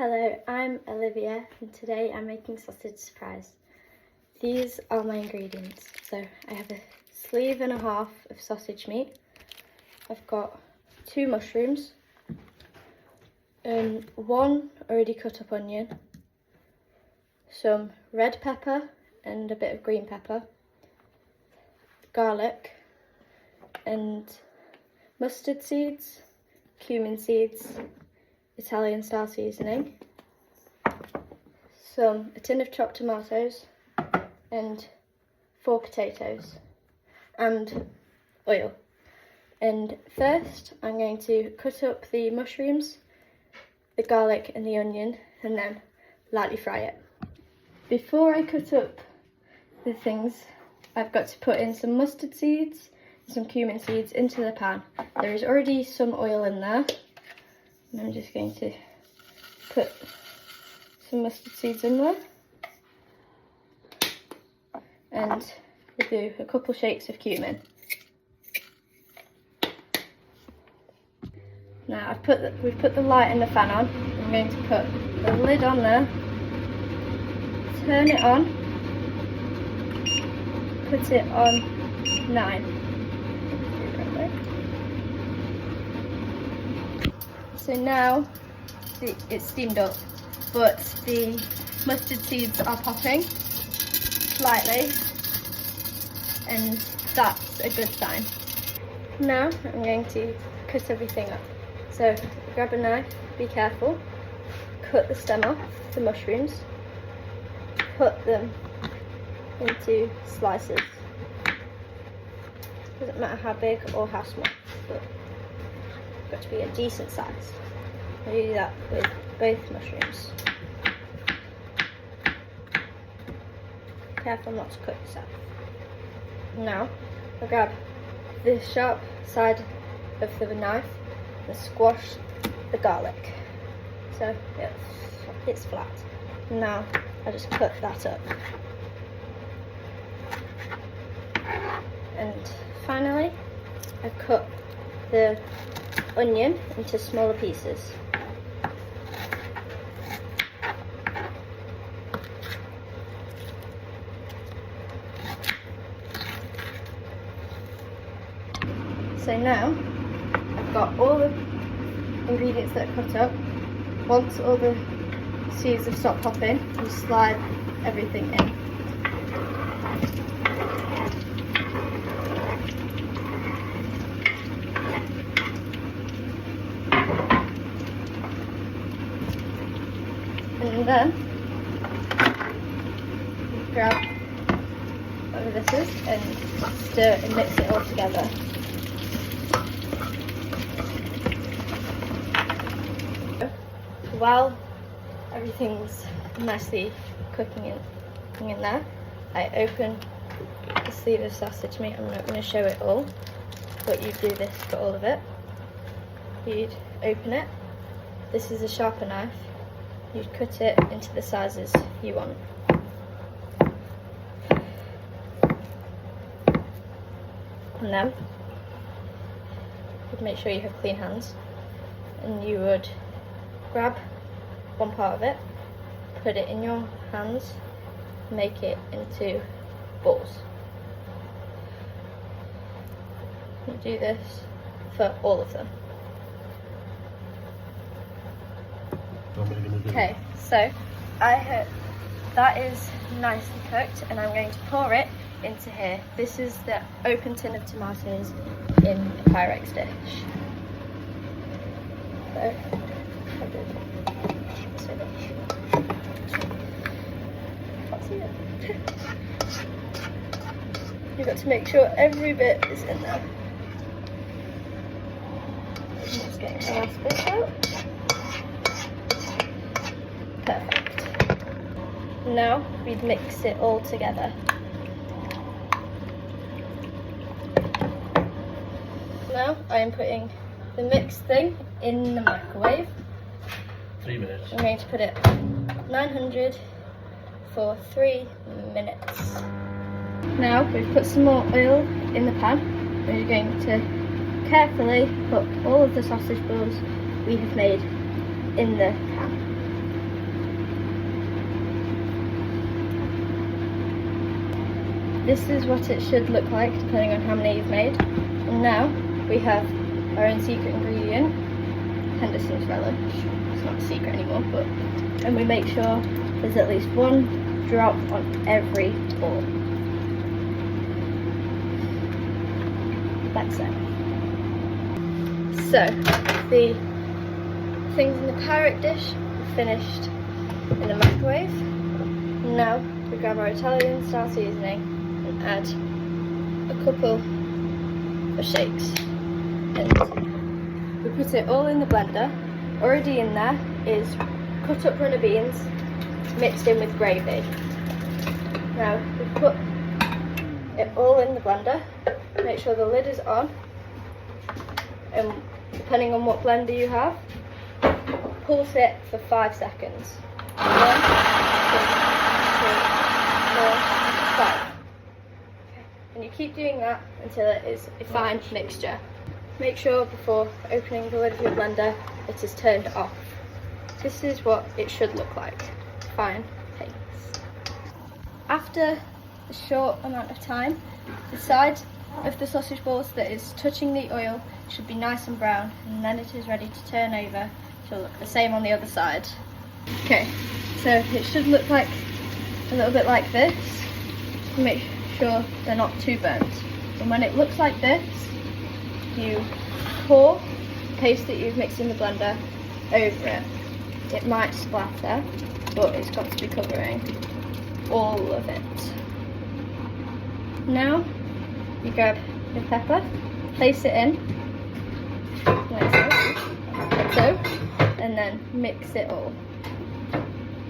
Hello, I'm Olivia and today I'm making sausage surprise. These are my ingredients. So I have a sleeve and a half of sausage meat. I've got 2 mushrooms, one already cut up onion, some red pepper and a bit of green pepper, garlic and mustard seeds, cumin seeds, Italian style seasoning, a tin of chopped tomatoes and 4 potatoes and oil. And first I'm going to cut up the mushrooms, the garlic and the onion and then lightly fry it. Before I cut up the things, I've got to put in some mustard seeds, some cumin seeds into the pan. There is already some oil in there. And I'm just going to put some mustard seeds in there. And we'll do a couple shakes of cumin. Now we've put the light and the fan on. I'm going to put the lid on there, turn it on, put it on 9. So now it's steamed up, but the mustard seeds are popping slightly, and that's a good sign. Now I'm going to cut everything up. So grab a knife, be careful, cut the stem off the mushrooms, put them into slices. Doesn't matter how big or how small, but got to be a decent size. I do that with both mushrooms. Careful not to cut yourself. Now I'll grab the sharp side of the knife and squash the garlic so it's flat. Now I just cut that up. And finally I cut the onion into smaller pieces. So now I've got all the ingredients that are cut up. Once all the seeds have stopped popping, you slide everything in. And then grab whatever this is and stir and mix it all together. While everything's nicely cooking in there, I open the sleeve of sausage meat. I'm not going to show it all, but you do this for all of it. You'd open it. This is a sharper knife. You'd cut it into the sizes you want. And then you'd make sure you have clean hands, and you would grab one part of it, put it in your hands, make it into balls. You do this for all of them. Okay, so that is nicely cooked, and I'm going to pour it into here. This is the open tin of tomatoes in a Pyrex dish. You've got to make sure every bit is in there. I'm just getting the last bit out. Perfect. Now we'd mix it all together. Now I am putting the mixed thing in the microwave. 3 minutes. I'm going to put it 900 for 3 minutes. Now we've put some more oil in the pan. We're going to carefully put all of the sausage balls we have made in the pan. this is what it should look like depending on how many you've made. And now we have our own secret ingredient, Henderson's relish. It's not a secret anymore, but and we make sure there's at least one drop on every ball. Like so. So the things in the pirate dish are finished in the microwave. Now we grab our Italian style seasoning and add a couple of shakes. And we put it all in the blender. Already in there is cut up runner beans mixed in with gravy. Now we put it all in the blender. Make sure the lid is on. And depending on what blender you have, pulse it for 5 seconds. 1, 2, 3, 4, 5. Okay. And you keep doing that until it is a fine mixture. Make sure before opening the lid of your blender it is turned off. This is what it should look like. Fine paste. After a short amount of time, the side of the sausage balls that is touching the oil should be nice and brown, and then it is ready to turn over. It will look the same on the other side. Okay, so it should look like a little bit like this. Make sure they're not too burnt. And when it looks like this, you pour the paste that you've mixed in the blender over it. It might splatter, but it's got to be covering all of it. Now you grab your pepper, place it in, like so, and then mix it all.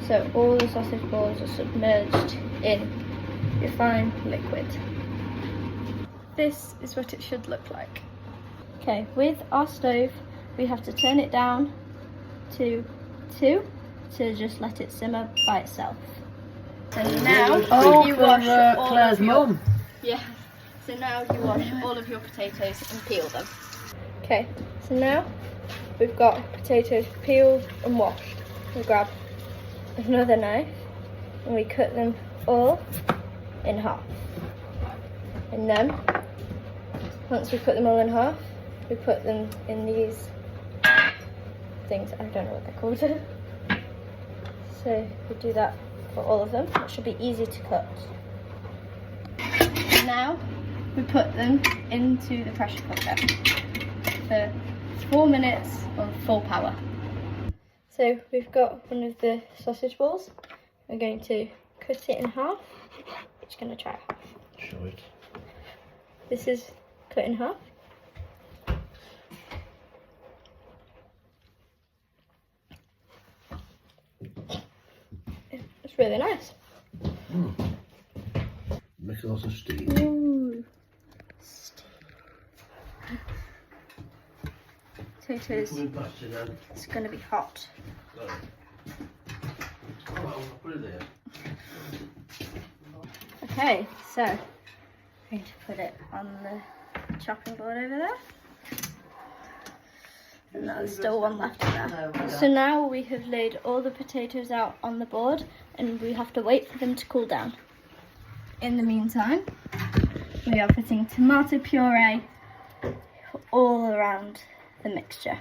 So all the sausage balls are submerged in your fine liquid. This is what it should look like. Okay, with our stove, we have to turn it down to 2 to just let it simmer by itself. So now you wash all of your... Yeah. So now you wash all of your potatoes and peel them. Okay, so now we've got potatoes peeled and washed. We grab another knife and we cut them all in half. And then, once we cut them all in half, we put them in these things, I don't know what they're called. So we do that for all of them. It should be easy to cut. And now we put them into the pressure cooker for 4 minutes on full power. So we've got one of the sausage balls. We're going to cut it in half. Just going to try half. Show it. This is cut in half. It's really nice. Makes lots of steam. Ooh. Potatoes. It's going to be hot. Put it there. Okay, so I'm going to put it on the chopping board over there. And there's still one left there. So now we have laid all the potatoes out on the board and we have to wait for them to cool down. In the meantime, we are putting tomato puree all around the mixture.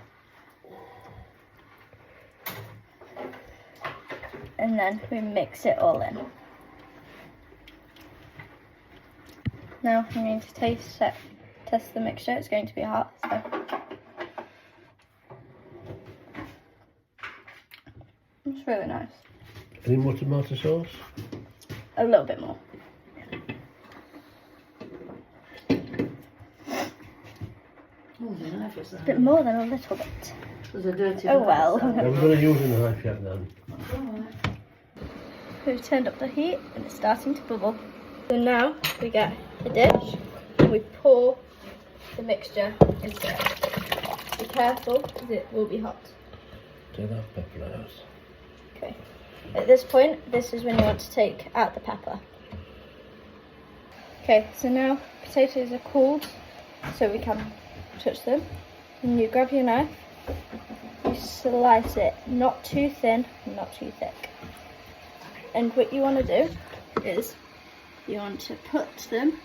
And then we mix it all in. Now I'm going to test the mixture. It's going to be hot, so. It's really nice. Any more tomato sauce? A little bit more. A bit more than a little bit. Oh well. Are we going to use a knife yet then? We've turned up the heat and it's starting to bubble. So now we get a dish and we pour the mixture into it. Be careful because it will be hot. Take that pepper out. Okay. At this point, this is when you want to take out the pepper. Okay, so now potatoes are cooled so we can touch them. And you grab your knife, you slice it, not too thin, not too thick. And what you want to do is you want to put them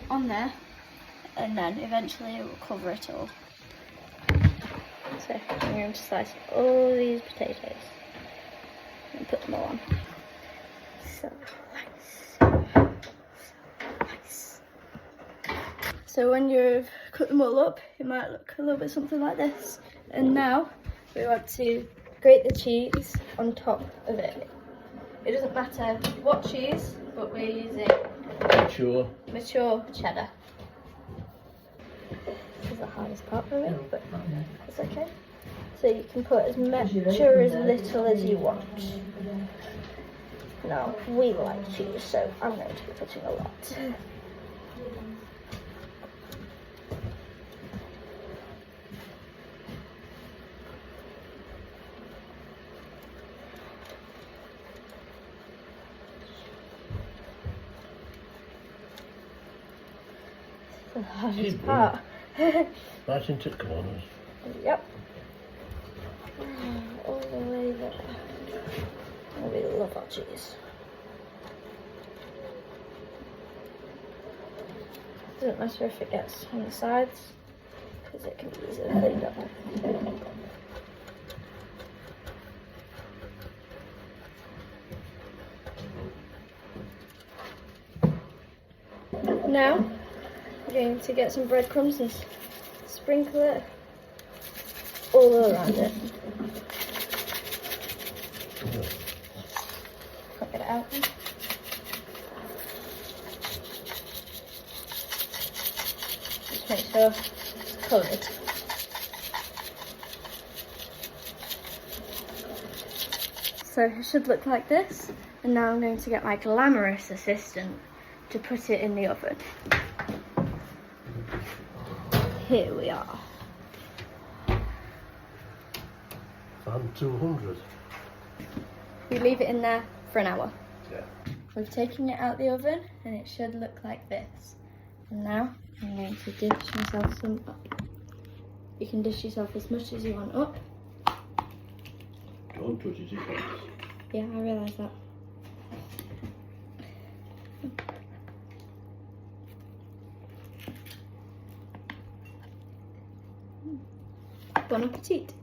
on there, and then eventually it will cover it all. So I'm going to slice all these potatoes and put them all on. So when you've cut them all up, it might look a little bit something like this. And now we want to grate the cheese on top of it. It doesn't matter what cheese, but we're using mature cheddar. This is the hardest part for me, but it's okay. So you can put as much or as little as you want. Now, we like cheese, so I'm going to be putting a lot. The hardest part. Right into corners. Yep. All the way there. Oh, we love our cheese. Doesn't matter if it gets on the sides, because it can be easily cleaned up. Now, we're going to get some breadcrumbs and sprinkle it all around it. Can't get it out. Just make sure it's covered. So it should look like this. And now I'm going to get my glamorous assistant to put it in the oven. Here we are. And 200. We leave it in there for an hour. Yeah. We've taken it out the oven and it should look like this. And now I'm going to dish myself some up. You can dish yourself as much as you want up. Don't touch it, it hurts. Yeah, I realise that. Bon appetit.